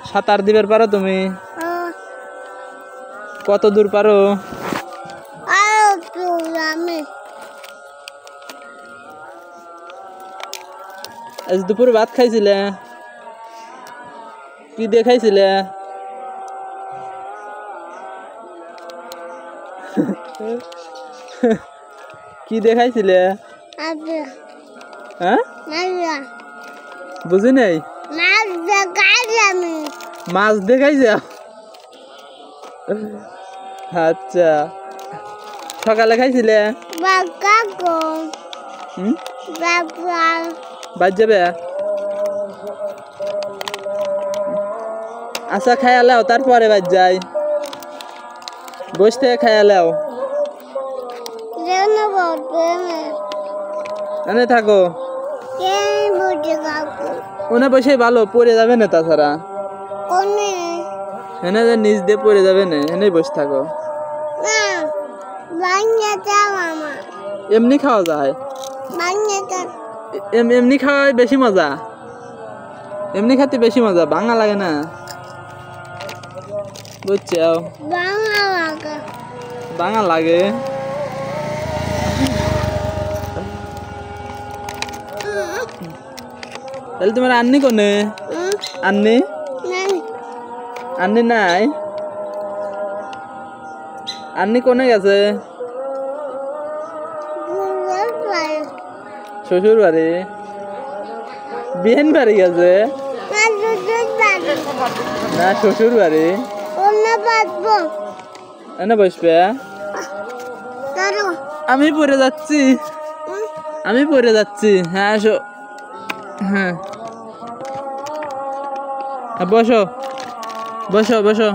সাঁতার দিবার পারো তুমি? কত দূর পারো? আজ দুপুরে ভাত খাইছিলে? কি দিয়ে খাইছিলে? কি দিয়ে খাইছিলে? হ্যাঁ বুঝি নাই। মাছ দিয়ে খাইছে? আচ্ছা, সকালে খাইছিলে? বাদ যাবে? আচ্ছা খাইয়ালেও তারপরে বাদ যাই, বসে থেকে খাইয়ালেও এনে থাকো। ওনে বসে ভালো, পড়ে যাবে না, তাছাড়া এনে নিচ দিয়ে পড়ে যাবে না, এনে বসে থাকো। এমনি খাওয়া যায়, এমনি খাওয়াই বেশি মজা, এমনি খাতে বেশি মজা, ভাঙা লাগে না, বুঝছো? ভাঙা লাগে। তাহলে তোমার আন্নি কোনে? আন্নি আন্নি নাই? আন্নি কোনে গেছে? শ্বশুর বাড়ি? বিহেন বাড়ি গেছে না, শ্বশুর বাড়ি। এনে বসবে? আমি পড়ে যাচ্ছি, আমি পড়ে যাচ্ছি। হ্যাঁ আসো, হ্যাঁ বসো বসো বসো।